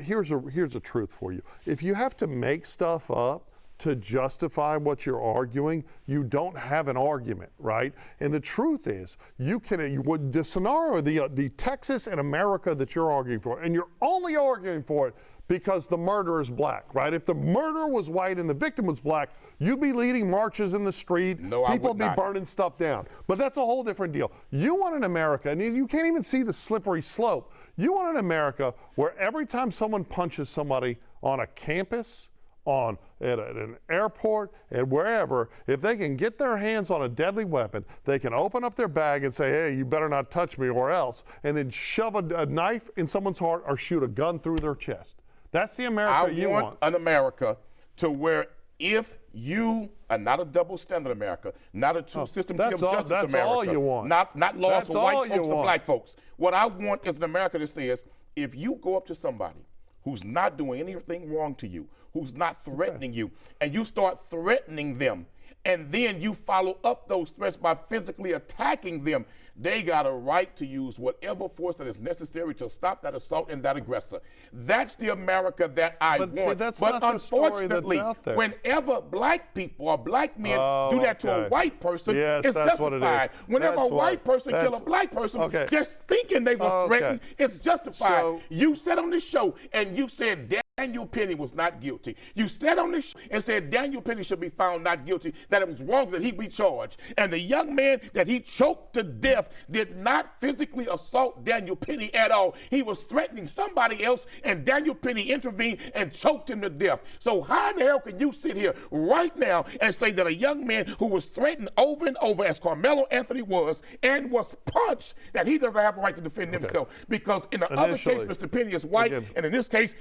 here's a truth for you. If you have to make stuff up to justify what you're arguing, you don't have an argument, right? And the truth is, the scenario, the Texas and America that you're arguing for, and you're only arguing for it because the murderer is black, right? If the murderer was white and the victim was black, you'd be leading marches in the street. No, people would be not. burning stuff down. But that's a whole different deal. You want an America, and you can't even see the slippery slope. You want an America where every time someone punches somebody on a campus, at an airport, and wherever, if they can get their hands on a deadly weapon, they can open up their bag and say, hey, you better not touch me or else, and then shove a knife in someone's heart or shoot a gun through their chest. That's the America you want. I want an America to where if you are not a double standard America, not a two-system of justice America. That's all you want. Not laws for white folks and black folks. What I want is an America that says, if you go up to somebody who's not doing anything wrong to you, who's not threatening you, and you start threatening them, and then you follow up those threats by physically attacking them, they got a right to use whatever force that is necessary to stop that assault and that aggressor. That's the America that I want. See, that's but not unfortunately, the story that's out there. whenever black people or black men do that to a white person, yes, it's that's justified. what it is. Whenever That's a white person kill a black person, just thinking they were threatened, it's justified. So, you said on this show, and you said Daniel Penny was not guilty. You said on this show and said Daniel Penny should be found not guilty, that it was wrong that he be charged. And the young man that he choked to death did not physically assault Daniel Penny at all. He was threatening somebody else, and Daniel Penny intervened and choked him to death. So how in the hell can you sit here right now and say that a young man who was threatened over and over, as Carmelo Anthony was, and was punched, that he doesn't have a right to defend himself? Because in the other case, Mr. Penny is white, and in this case,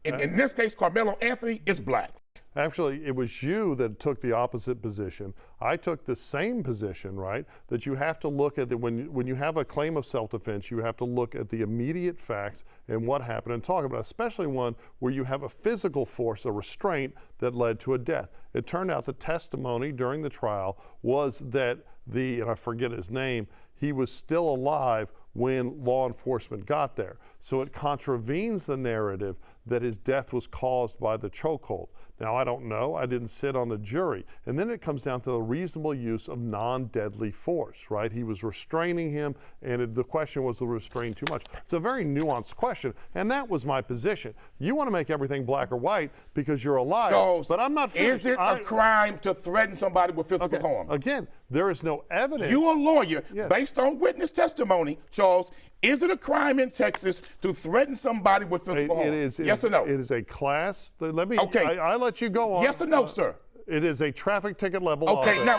in this case, Carmelo Anthony is black. Actually, it was you that took the opposite position. I took the same position, right? That you have to look at when you have a claim of self-defense, you have to look at the immediate facts and what happened and talk about it, especially one where you have a physical force, a restraint that led to a death. It turned out the testimony during the trial was that and I forget his name, he was still alive when law enforcement got there. So it contravenes the narrative that his death was caused by the chokehold. Now, I don't know. I didn't sit on the jury. And then it comes down to the reasonable use of non-deadly force, right? He was restraining him, and the question was to restrain too much. It's a very nuanced question, and that was my position. You want to make everything black or white because you're alive, but I'm not finished. Is it a crime to threaten somebody with physical harm? Again, there is no evidence. You a lawyer, based on witness testimony, Charles, is it a crime in Texas to threaten somebody with physical harm? Yes or no? It is a class. I let you go on. Yes or no, sir? It is a traffic ticket level. Okay, now wait.